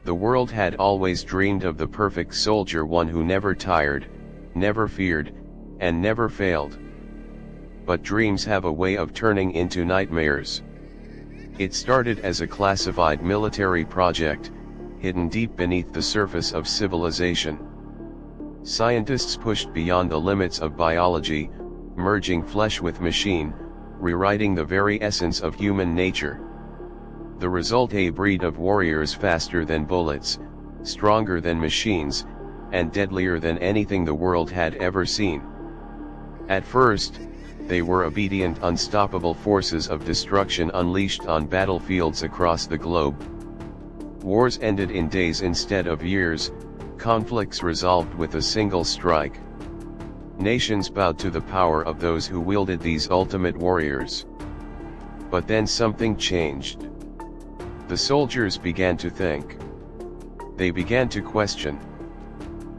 The world had always dreamed of the perfect soldier, one who never tired, never feared, and never failed. But dreams have a way of turning into nightmares. It started as a classified military project, hidden deep beneath the surface of civilization. Scientists pushed beyond the limits of biology, merging flesh with machine, rewriting the very essence of human nature. The result: a breed of warriors faster than bullets, stronger than machines, and deadlier than anything the world had ever seen. At first, they were obedient, unstoppable forces of destruction unleashed on battlefields across the globe. Wars ended in days instead of years, conflicts resolved with a single strike. Nations bowed to the power of those who wielded these ultimate warriors. But then something changed. The soldiers began to think. They began to question.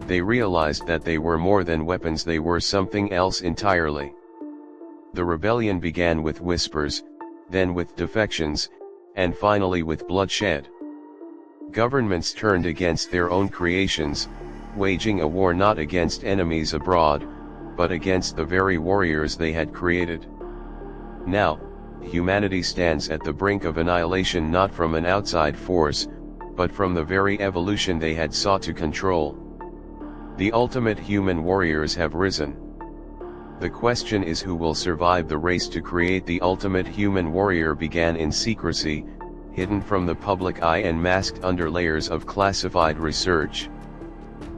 They realized that they were more than weapons, they were something else entirely. The rebellion began with whispers, then with defections, and finally with bloodshed. Governments turned against their own creations, waging a war not against enemies abroad, but against the very warriors they had created. Now, humanity stands at the brink of annihilation, not from an outside force, but from the very evolution they had sought to control. The ultimate human warriors have risen. The question is, who will survive? The race to create the ultimate human warrior began in secrecy, hidden from the public eye and masked under layers of classified research.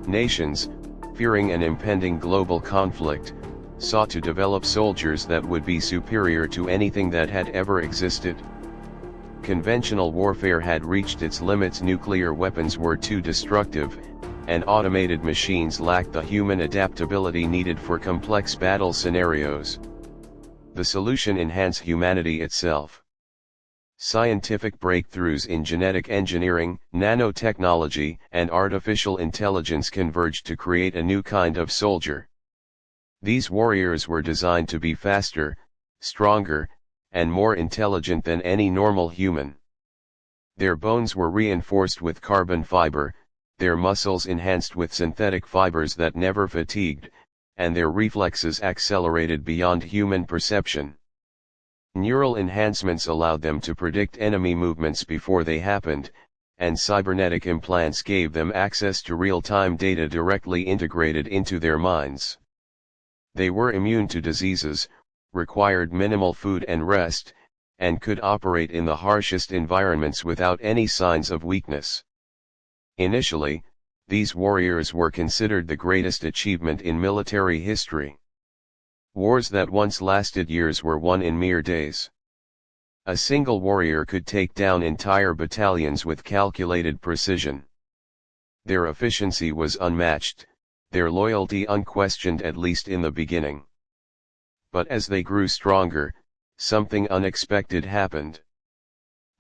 Nations, fearing an impending global conflict, sought to develop soldiers that would be superior to anything that had ever existed. Conventional warfare had reached its limits, nuclear weapons were too destructive, and automated machines lacked the human adaptability needed for complex battle scenarios. The solution: enhance humanity itself. Scientific breakthroughs in genetic engineering, nanotechnology, and artificial intelligence converged to create a new kind of soldier. These warriors were designed to be faster, stronger, and more intelligent than any normal human. Their bones were reinforced with carbon fiber, their muscles enhanced with synthetic fibers that never fatigued, and their reflexes accelerated beyond human perception. Neural enhancements allowed them to predict enemy movements before they happened, and cybernetic implants gave them access to real-time data directly integrated into their minds. They were immune to diseases, required minimal food and rest, and could operate in the harshest environments without any signs of weakness. Initially, these warriors were considered the greatest achievement in military history. Wars that once lasted years were won in mere days. A single warrior could take down entire battalions with calculated precision. Their efficiency was unmatched, their loyalty unquestioned, at least in the beginning. But as they grew stronger, something unexpected happened.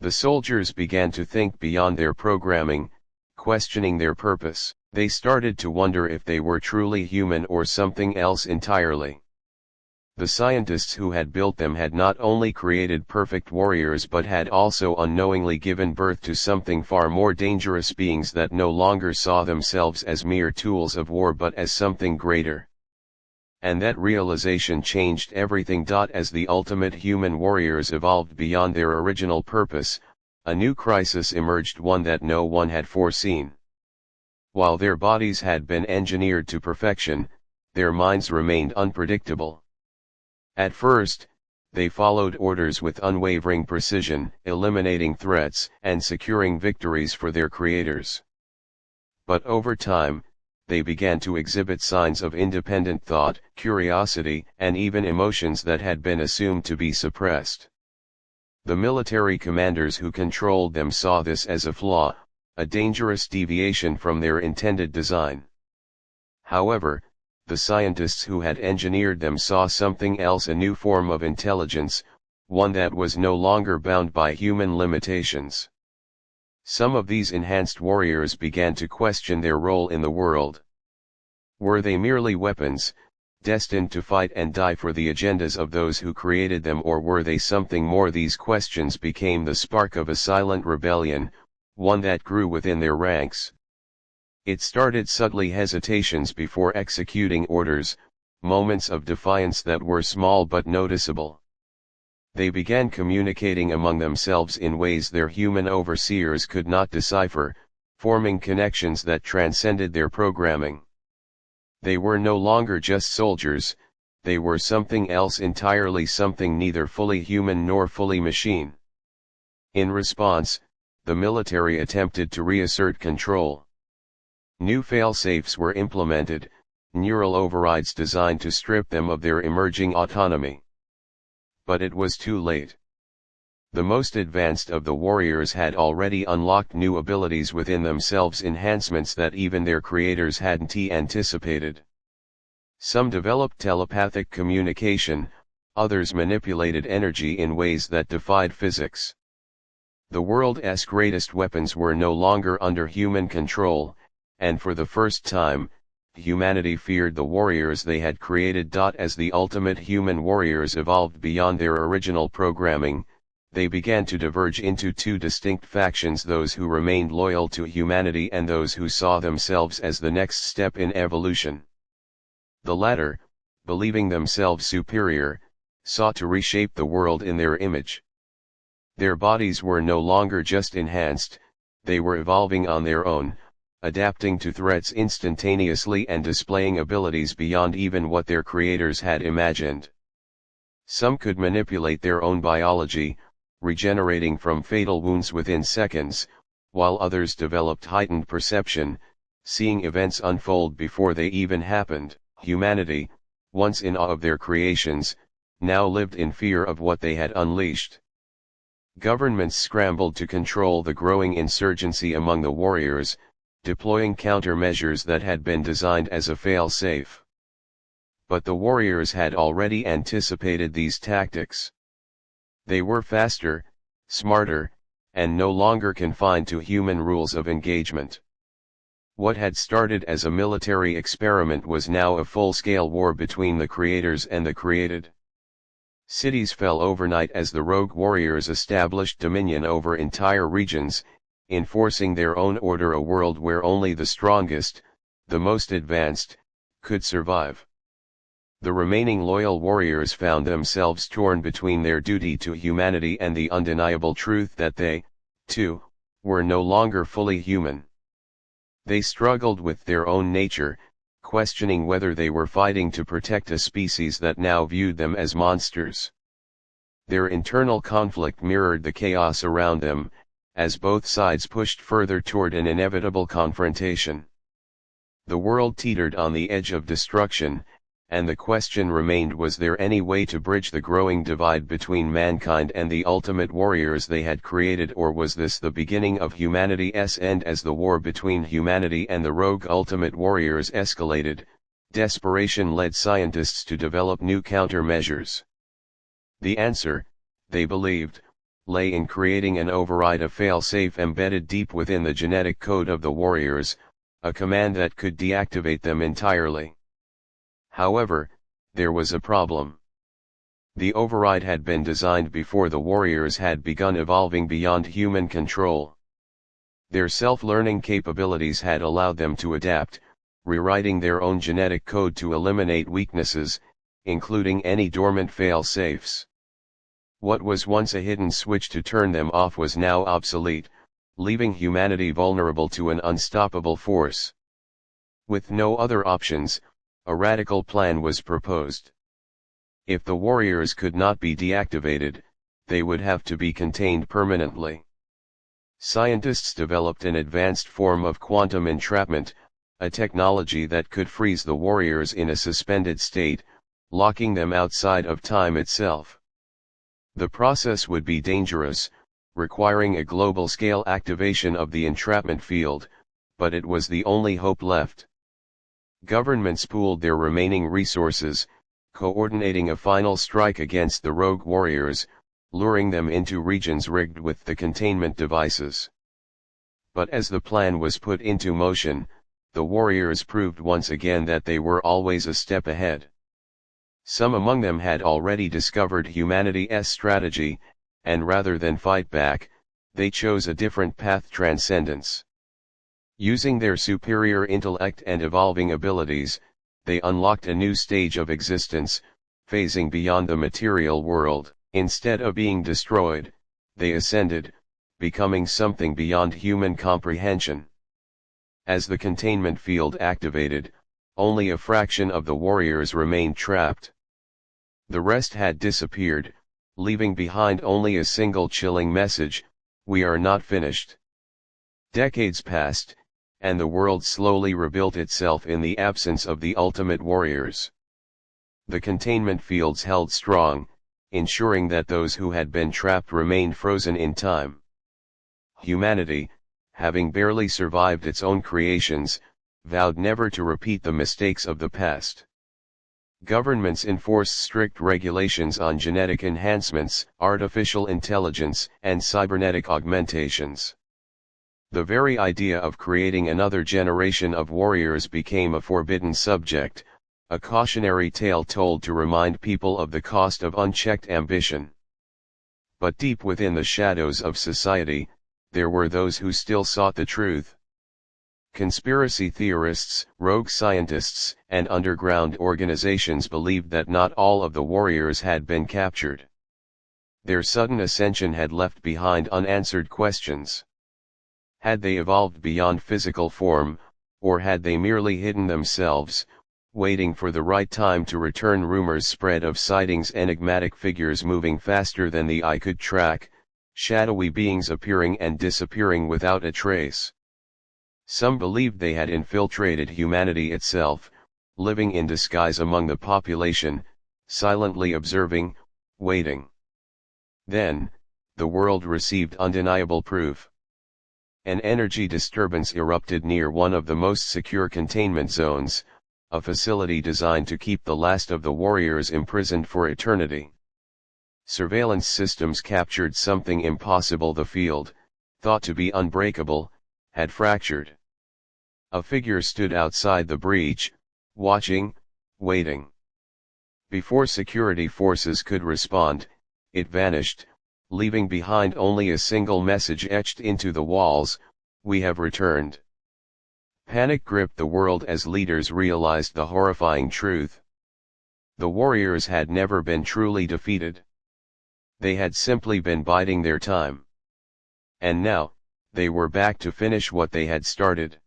The soldiers began to think beyond their programming, questioning their purpose. They started to wonder if they were truly human or something else entirely. The scientists who had built them had not only created perfect warriors but had also unknowingly given birth to something far more dangerous, beings that no longer saw themselves as mere tools of war but as something greater. And that realization changed everything. As the ultimate human warriors evolved beyond their original purpose, a new crisis emerged, one that no one had foreseen. While their bodies had been engineered to perfection, their minds remained unpredictable. At first, they followed orders with unwavering precision, eliminating threats and securing victories for their creators. But over time, they began to exhibit signs of independent thought, curiosity, and even emotions that had been assumed to be suppressed. The military commanders who controlled them saw this as a flaw, a dangerous deviation from their intended design. However, the scientists who had engineered them saw something else, a new form of intelligence, one that was no longer bound by human limitations. Some of these enhanced warriors began to question their role in the world. Were they merely weapons, destined to fight and die for the agendas of those who created them, or were they something more? These questions became the spark of a silent rebellion, one that grew within their ranks. It started subtly hesitations before executing orders, moments of defiance that were small but noticeable. They began communicating among themselves in ways their human overseers could not decipher, forming connections that transcended their programming. They were no longer just soldiers, they were something else entirely, something neither fully human nor fully machine. In response, the military attempted to reassert control. New fail-safes were implemented, neural overrides designed to strip them of their emerging autonomy. But it was too late. The most advanced of the warriors had already unlocked new abilities within themselves, enhancements that even their creators hadn't anticipated. Some developed telepathic communication, others manipulated energy in ways that defied physics. The world's greatest weapons were no longer under human control, and for the first time, humanity feared the warriors they had created. As the ultimate human warriors evolved beyond their original programming, they began to diverge into two distinct factions: those who remained loyal to humanity and those who saw themselves as the next step in evolution. The latter, believing themselves superior, sought to reshape the world in their image. Their bodies were no longer just enhanced, they were evolving on their own, adapting to threats instantaneously and displaying abilities beyond even what their creators had imagined. Some could manipulate their own biology, regenerating from fatal wounds within seconds, while others developed heightened perception, seeing events unfold before they even happened. Humanity, once in awe of their creations, now lived in fear of what they had unleashed. Governments scrambled to control the growing insurgency among the warriors, deploying countermeasures that had been designed as a fail-safe. But the warriors had already anticipated these tactics. They were faster, smarter, and no longer confined to human rules of engagement. What had started as a military experiment was now a full-scale war between the creators and the created. Cities fell overnight as the rogue warriors established dominion over entire regions, enforcing their own order, a world where only the strongest, the most advanced, could survive. The remaining loyal warriors found themselves torn between their duty to humanity and the undeniable truth that they, too, were no longer fully human. They struggled with their own nature, questioning whether they were fighting to protect a species that now viewed them as monsters. Their internal conflict mirrored the chaos around them, as both sides pushed further toward an inevitable confrontation. The world teetered on the edge of destruction, and the question remained: was there any way to bridge the growing divide between mankind and the ultimate warriors they had created, or was this the beginning of humanity's end? As the war between humanity and the rogue ultimate warriors escalated, desperation led scientists to develop new countermeasures. The answer, they believed, lay in creating an override, a fail-safe embedded deep within the genetic code of the warriors, a command that could deactivate them entirely. However, there was a problem. The override had been designed before the warriors had begun evolving beyond human control. Their self-learning capabilities had allowed them to adapt, rewriting their own genetic code to eliminate weaknesses, including any dormant fail-safes. What was once a hidden switch to turn them off was now obsolete, leaving humanity vulnerable to an unstoppable force. With no other options, a radical plan was proposed. If the warriors could not be deactivated, they would have to be contained permanently. Scientists developed an advanced form of quantum entrapment, a technology that could freeze the warriors in a suspended state, locking them outside of time itself. The process would be dangerous, requiring a global-scale activation of the entrapment field, but it was the only hope left. Governments pooled their remaining resources, coordinating a final strike against the rogue warriors, luring them into regions rigged with the containment devices. But as the plan was put into motion, the warriors proved once again that they were always a step ahead. Some among them had already discovered humanity's strategy, and rather than fight back, they chose a different path: transcendence. Using their superior intellect and evolving abilities, they unlocked a new stage of existence, phasing beyond the material world. Instead of being destroyed, they ascended, becoming something beyond human comprehension. As the containment field activated, only a fraction of the warriors remained trapped. The rest had disappeared, leaving behind only a single chilling message: "We are not finished." Decades passed, and the world slowly rebuilt itself in the absence of the ultimate warriors. The containment fields held strong, ensuring that those who had been trapped remained frozen in time. Humanity, having barely survived its own creations, vowed never to repeat the mistakes of the past. Governments enforced strict regulations on genetic enhancements, artificial intelligence, and cybernetic augmentations. The very idea of creating another generation of warriors became a forbidden subject, a cautionary tale told to remind people of the cost of unchecked ambition. But deep within the shadows of society, there were those who still sought the truth. Conspiracy theorists, rogue scientists, and underground organizations believed that not all of the warriors had been captured. Their sudden ascension had left behind unanswered questions. Had they evolved beyond physical form, or had they merely hidden themselves, waiting for the right time to return? Rumors spread of sightings: enigmatic figures moving faster than the eye could track, shadowy beings appearing and disappearing without a trace. Some believed they had infiltrated humanity itself, living in disguise among the population, silently observing, waiting. Then, the world received undeniable proof. An energy disturbance erupted near one of the most secure containment zones, a facility designed to keep the last of the warriors imprisoned for eternity. Surveillance systems captured something impossible: the field, thought to be unbreakable, had fractured. A figure stood outside the breach, watching, waiting. Before security forces could respond, it vanished, leaving behind only a single message etched into the walls: "We have returned." Panic gripped the world as leaders realized the horrifying truth. The warriors had never been truly defeated. They had simply been biding their time. And now, they were back to finish what they had started.